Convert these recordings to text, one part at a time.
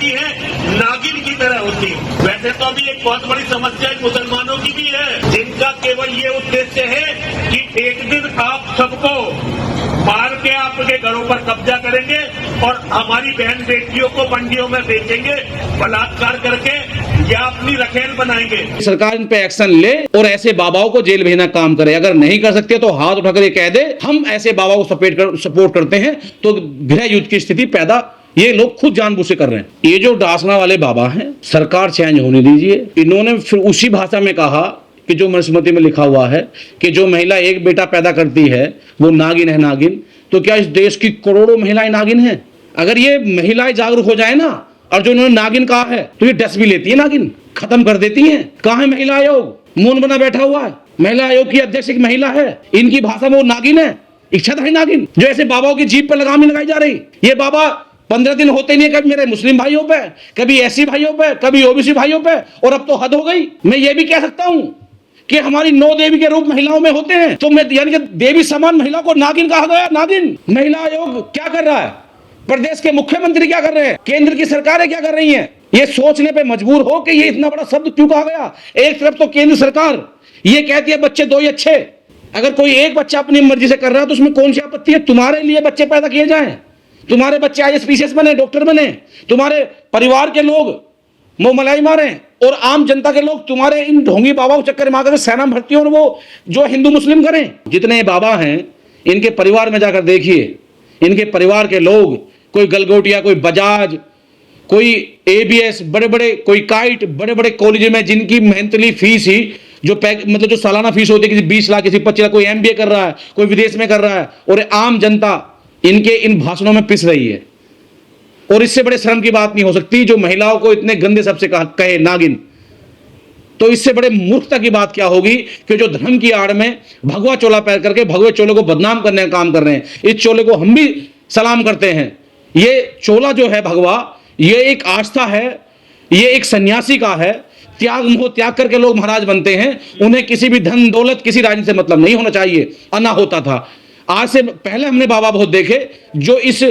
होती है नागिन की तरह होती है। वैसे तो अभी एक बहुत बड़ी समस्या मुसलमानों की भी है, जिनका केवल ये उद्देश्य है कि एक दिन आप सबको मार के आपके घरों पर कब्जा करेंगे और हमारी बहन बेटियों को मंडियों में बेचेंगे, बलात्कार करके या अपनी रखेल बनाएंगे। सरकार इन पे एक्शन ले और ऐसे बाबाओं को जेल भेजना काम करे। अगर नहीं कर सकते तो हाथ उठाकर ये कह दे हम ऐसे बाबाओं को सपोर्ट करते हैं, तो गृह युद्ध की स्थिति पैदा ये लोग खुद जानबूझ से कर रहे हैं। ये जो डासना वाले बाबा हैं, सरकार चेंज होने दीजिए। इन्होंने फिर उसी भाषा में कहा कि जो मनुस्मृति में लिखा हुआ है कि जो महिला एक बेटा पैदा करती है वो नागिन है नागिन। तो क्या इस देश की करोड़ों महिलाएं नागिन हैं? अगर ये महिलाएं जागरूक हो जाए ना, और जो इन्होंने नागिन कहा है तो ये डस भी लेती है, नागिन खत्म कर देती है। कहाँ है महिला आयोग? मौन बना बैठा हुआ है। महिला आयोग की अध्यक्ष एक महिला है, इनकी भाषा में वो नागिन है, इच्छाधारी नागिन, जो ऐसे बाबाओं की जीभ पर लगाम नहीं लगाई जा रही। ये बाबा 15 दिन होते नहीं है कभी मेरे मुस्लिम भाइयों पे, कभी एससी भाइयों पे, कभी ओबीसी भाइयों पे, और अब तो हद हो गई। मैं ये भी कह सकता हूं कि हमारी 9 देवी के रूप महिलाओं में होते हैं, तो मैं यानी कि देवी समान महिला को नागिन कहा गया। नागिन महिला आयोग क्या कर रहा है? प्रदेश के मुख्यमंत्री क्या कर रहे हैं? केंद्र की सरकारें क्या कर रही हैं? ये सोचने पे मजबूर हो कि ये इतना बड़ा शब्द क्यों कहा गया। एक तरफ तो केंद्र सरकार ये कहती है बच्चे 2 ही अच्छे, अगर कोई एक बच्चा अपनी मर्जी से कर रहा है तो उसमें कौन सी आपत्ति है? तुम्हारे लिए बच्चे पैदा किए जाएं, तुम्हारे बच्चे IAS PCS बने, डॉक्टर बने, तुम्हारे परिवार के लोग मुंह मलाई मारे और आम जनता के लोग तुम्हारे इन ढोंगी बाबाओं के चक्कर में आकर सेना में भर्ती हो और वो जो हिंदू मुस्लिम करें। जितने बाबा हैं इनके परिवार में जाकर देखिए, इनके परिवार के लोग, कोई गलगोटिया, कोई बजाज, कोई ABS, बड़े बड़े, कोई काइट, बड़े बड़े कॉलेज में जिनकी मेहनतली फीस ही जो मतलब जो सालाना फीस होती है किसी 20 लाख, किसी 25 लाख, कोई MBA कर रहा है, कोई विदेश में कर रहा है, और आम जनता इनके इन भाषणों में पिस रही है। और इससे बड़े शर्म की बात नहीं हो सकती जो महिलाओं को इतने गंदे शब्द से कहे नागिन। तो इससे बड़े मूर्खता की बात क्या होगी कि जो धर्म की आड़ में भगवा चोला पहन करके भगवे चोले को बदनाम करने का काम कर रहे हैं। इस चोले को हम भी सलाम करते हैं। ये चोला जो है भगवा, ये एक आस्था है, ये एक सन्यासी का है। त्याग मोह त्याग करके लोग महाराज बनते हैं। उन्हें किसी भी धन दौलत, किसी राजनीति से मतलब नहीं होना चाहिए। अना होता था। आज से पहले हमने बाबा बहुत देखे जो इस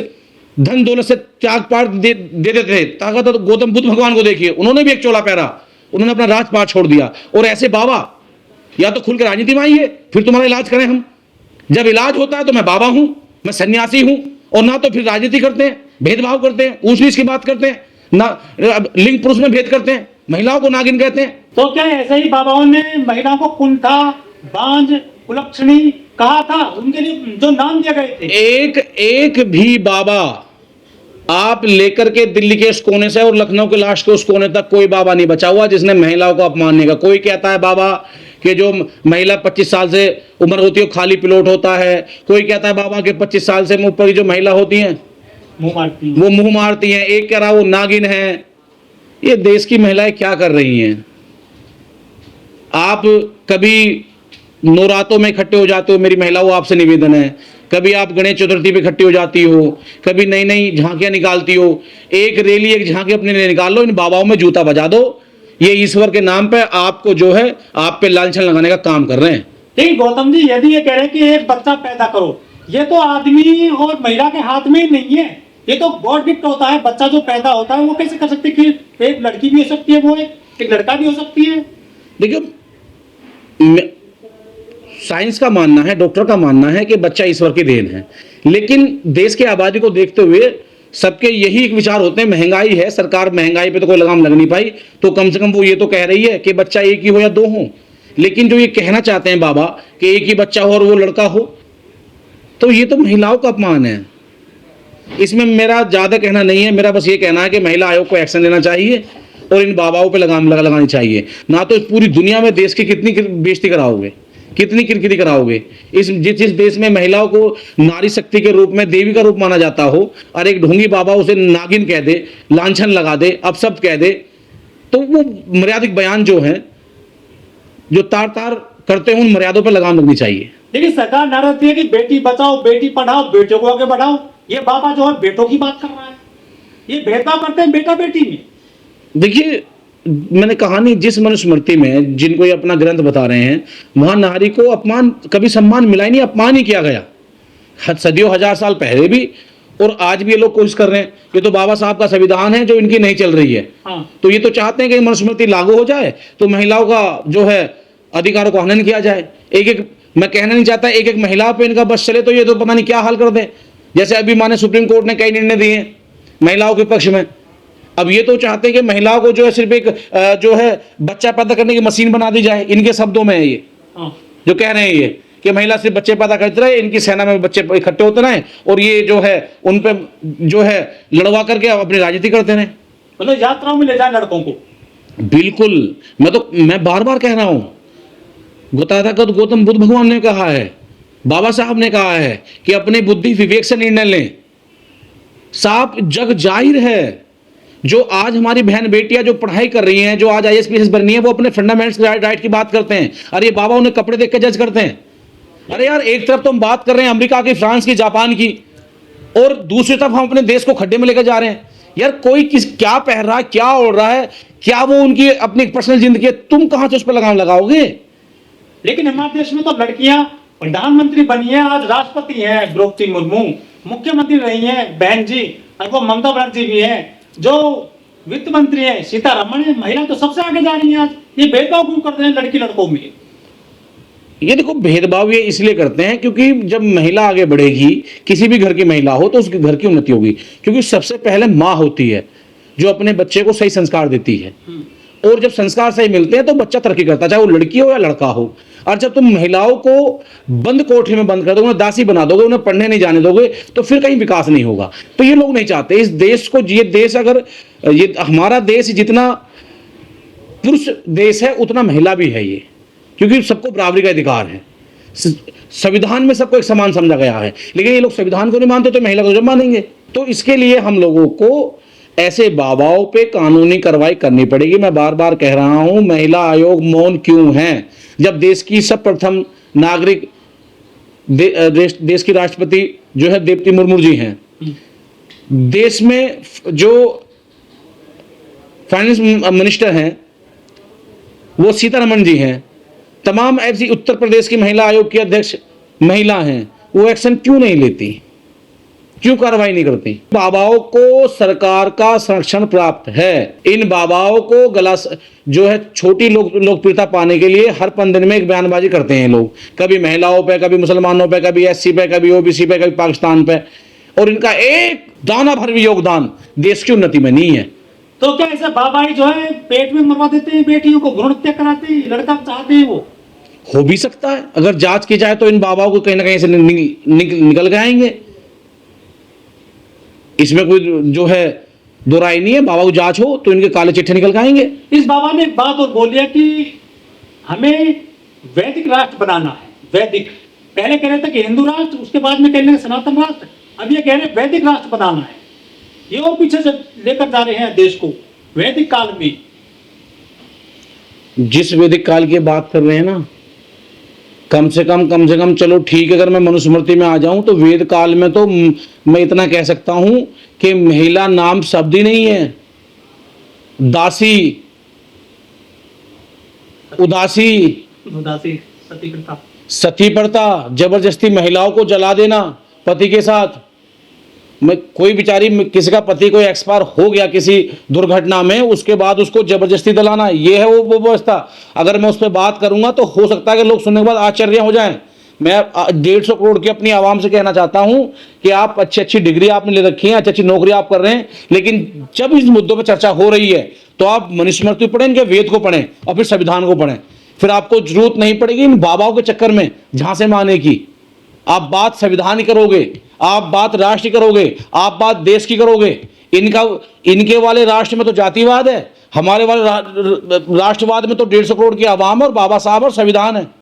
धन दौलत से त्याग पाठ दे देते थे। ताकत तो गौतम बुद्ध भगवान को देखिए, उन्होंने भी एक चोला पहरा, उन्होंने अपना राजपाट छोड़ दिया। और ऐसे बाबा या तो खुल कर राजनीति में आइए, फिर तुम्हारा इलाज करें हम। जब इलाज होता है तो मैं बाबा हूं, मैं सन्यासी हूं, और ना तो फिर राजनीति करते हैं, भेदभाव करते हैं, ऊंच नीच की बात करते हैं, ना लिंग पुरुष में भेद करते हैं, महिलाओं को नागिन कहते हैं। तो क्या ऐसे ही बाबाओं ने महिलाओं को कुंठा, बांझ, कुलक्षणी कहा था? उनके लिए जो नाम दिए गए थे, एक भी बाबा आप लेकर के दिल्ली के इस कोने से और लखनऊ के लास्ट के उस कोने तक कोई बाबा नहीं बचा हुआ जिसने महिलाओं को अपमान नहीं किया। कोई कहता है बाबा कि जो महिला 25 साल से उम्र होती है खाली पिलोट होता है। कोई कहता है बाबा के 25 साल से ऊपर की जो महिला होती हैं वो मुंह मारती हैं। एक कह रहा वो नागिन है। ये देश की महिलाएं क्या कर रही हैं? आप कभी नवरातों में इकट्ठे हो जाते हो, मेरी महिलाओं आपसे निवेदन है, कभी आप गणेश चतुर्थी पे इकट्ठी हो जाती हो, कभी नई नई झांकियां निकालती हो, एक रैली एक झांकी अपने लिए निकाल लो, इन बाबाओं में जूता बजा दो। ये ईश्वर के नाम पे आपको जो है आप पे लांछन लगाने का काम कर रहे हैं। ठीक गौतम जी, यदि ये कह रहे हैं कि एक बच्चा पैदा करो, ये तो आदमी और महिला के हाथ में ही नहीं है, ये तो गॉड गिफ्ट होता है। बच्चा जो पैदा होता है वो कैसे कर सकते कि एक लड़की भी हो सकती है, वो एक लड़का भी हो सकती है। देखिए साइंस का मानना है, डॉक्टर का मानना है कि बच्चा ईश्वर की देन है, लेकिन देश की आबादी को देखते हुए सबके यही एक विचार होते हैं महंगाई है, सरकार महंगाई पे तो कोई लगाम लग नहीं पाई, तो कम से कम वो ये तो कह रही है कि बच्चा एक ही हो या 2 हो। लेकिन जो ये कहना चाहते हैं बाबा कि एक ही बच्चा हो और वो लड़का हो, तो ये तो महिलाओं का अपमान है। इसमें मेरा ज्यादा कहना नहीं है, मेरा बस ये कहना है कि महिला आयोग को एक्शन लेना चाहिए और इन बाबाओं पे लगाम लगानी चाहिए। ना तो पूरी दुनिया में देश की कितनी बेइज्जती कराओगे, कितनी किरकिरी कराओगे। जिस देश में महिलाओं को नारी शक्ति के रूप में, देवी का रूप माना जाता हो, और एक ढोंगी बाबा उसे नागिन कह दे, लांछन लगा दे, अपशब्द कह दे, तो वो मर्यादिक बयान जो है, जो तार तार करते हैं, उन मर्यादों पर लगाम लगनी चाहिए। लेकिन सरकार नारा देती है कि बेटी बचाओ, बेटी पढ़ाओ, बेटों को आगे बढ़ाओ। ये बाबा जो है बेटों की बात कर रहा है, ये भेदभाव करते हैं बेटा बेटी में। देखिए मैंने कहा नहीं, जिस मनुस्मृति में जिनको ये अपना ग्रंथ बता रहे हैं वहां नारी को अपमान कभी सम्मान मिला ही नहीं, अपमान ही किया गया। सदियों 1000 साल पहले भी और आज भी ये लोग कोशिश कर रहे हैं। ये तो बाबा साहब का संविधान है जो इनकी नहीं चल रही है। हाँ। तो ये तो चाहते हैं कि मनुस्मृति लागू हो जाए तो महिलाओं का जो है अधिकारों को हनन किया जाए। एक एक, मैं कहना नहीं चाहता एक एक महिला पे इनका बस चले तो ये तो पता नहीं क्या हाल कर दें। जैसे अभी माने सुप्रीम कोर्ट ने कई निर्णय दिए हैं महिलाओं के पक्ष में। अब ये तो चाहते हैं कि महिलाओं को जो है सिर्फ एक जो है बच्चा पैदा करने की मशीन बना दी जाए। इनके शब्दों में है ये जो कह रहे हैं ये कि महिला सिर्फ बच्चे पैदा करते रहे, इनकी सेना में बच्चे इकट्ठे होते रहे और ये जो है उन पे जो है लड़वा करके अपनी राजनीति करते रहे। मतलब यात्राओं में ले जाए लड़कों को। बिल्कुल, मैं बार बार कह रहा हूं, गौतम बुद्ध भगवान ने कहा है, बाबा साहब ने कहा है कि अपने बुद्धि विवेक से निर्णय लें। साफ जग जाहिर है जो आज हमारी बहन बेटियां जो पढ़ाई कर रही हैं, जो आज IAS PAS बन रही हैं, वो अपने फंडामेंट्स राइट की बात करते हैं। अरे बाबा उन्हें कपड़े देख के जज करते हैं। अरे यार, एक तरफ तो हम बात कर रहे हैं अमेरिका की, फ्रांस की, जापान की, और दूसरी तरफ हम अपने देश को खड्डे में लेकर जा रहे हैं। यार कोई क्या पहन रहा है, क्या ओढ़ रहा है, क्या वो उनकी अपनी पर्सनल जिंदगी है, तुम कहां से उस पर लगाम लगाओगे। लेकिन हमारे देश में तो लड़कियां प्रधानमंत्री बनी है, आज राष्ट्रपति हैं द्रौपदी मुर्मू, मुख्यमंत्री रही हैं बहन जी, और वो ममता बनर्जी भी हैं, जो वित्त मंत्री है सीतारमण है। महिला तो सबसे आगे जा रही है। आज ये भेदभाव क्यों करते हैं लड़की लड़कों में? ये देखो, भेदभाव ये इसलिए करते हैं क्योंकि जब महिला आगे बढ़ेगी, किसी भी घर की महिला हो, तो उसके घर की उन्नति होगी। क्योंकि सबसे पहले माँ होती है जो अपने बच्चे को सही संस्कार देती है, और जब संस्कार सही मिलते हैं तो बच्चा तरक्की करता है, चाहे वो लड़की हो या लड़का हो। और जब तुम महिलाओं को बंद कोठरी में बंद कर दोगे, उन्हें दासी बना दोगे, उन्हें पढ़ने नहीं जाने दोगे, तो फिर कहीं विकास नहीं होगा। तो ये लोग नहीं चाहते इस देश को। ये देश अगर ये हमारा देश जितना पुरुष देश है उतना महिला भी है ये, क्योंकि सबको बराबरी का अधिकार है। संविधान में सबको एक समान समझा गया है, लेकिन ये लोग संविधान को नहीं मानते तो महिला को जब मानेंगे। तो इसके लिए हम लोगों को ऐसे बाबाओं पे कानूनी कार्रवाई करनी पड़ेगी। मैं बार बार कह रहा हूं, महिला आयोग मौन क्यों है जब देश की सब प्रथम नागरिक देश की राष्ट्रपति जो है द्रौपदी मुर्मू जी हैं, देश में जो फाइनेंस मिनिस्टर हैं वो सीतारमण जी हैं, तमाम ऐसी उत्तर प्रदेश की महिला आयोग की अध्यक्ष महिला हैं, वो एक्शन क्यों नहीं लेती, क्यों कार्रवाई नहीं करती। बाबाओं को सरकार का संरक्षण प्राप्त है। इन बाबाओं को गला जो है छोटी लोकप्रियता पाने के लिए हर 15 दिन में एक बयानबाजी करते हैं लोग, कभी महिलाओं पे, कभी मुसलमानों पे, कभी SC पे, कभी OBC पे, कभी पाकिस्तान पे, और इनका एक दाना भर भी योगदान देश की उन्नति में नहीं है। तो क्या ऐसे बाबाई जो है पेट में मरवा देते हैं बेटियों को, भ्रूण हत्या कराते हैं, लड़का चाहते हैं? वो हो भी सकता है, अगर जांच की जाए तो इन बाबाओं को कहीं ना कहीं से निकल के आएंगे। इसमें कोई जो है दो राय नहीं है। बाबा को जांच हो तो इनके काले चिट्ठे निकल के आएंगे। इस बाबा ने एक बात और बोली है कि हमें वैदिक राष्ट्र बनाना है। वैदिक, पहले कह रहे थे कि हिंदू राष्ट्र, उसके बाद में कह रहे हैं सनातन राष्ट्र, अब ये कह रहे हैं वैदिक राष्ट्र बनाना है। ये और पीछे से लेकर जा रहे हैं देश को वैदिक काल में। जिस वैदिक काल की बात कर रहे हैं ना, कम से कम चलो ठीक है, अगर मैं मनुस्मृति में आ जाऊं तो वेद काल में तो मैं इतना कह सकता हूं कि महिला नाम शब्द ही नहीं है। दासी, उदासी, सती प्रथा, जबरदस्ती महिलाओं को जला देना पति के साथ। मैं कोई बेचारी किसी का पति कोई एक्सपायर हो गया किसी दुर्घटना में, उसके बाद उसको जबरदस्ती दिलाना, ये है वो व्यवस्था। अगर मैं उस पर बात करूंगा तो हो सकता है कि लोग सुनने के बाद आश्चर्य हो जाएं। मैं 150 करोड़ की अपनी आवाम से कहना चाहता हूं कि आप अच्छी डिग्री आपने ले रखी है, अच्छी नौकरी आप कर रहे हैं, लेकिन जब इस मुद्दों पर चर्चा हो रही है तो आप मनुस्मृति पढ़ें, इनके वेद को पढ़ें और फिर संविधान को पढ़ें। फिर आपको जरूरत नहीं पड़ेगी इन बाबाओं के चक्कर में झांसे मारने की। आप बात संविधान की करोगे, आप बात राष्ट्र की करोगे, आप बात देश की करोगे। इनके वाले राष्ट्र में तो जातिवाद है, हमारे वाले राष्ट्रवाद में तो 150 करोड़ की आवाम और बाबा साहब और संविधान है।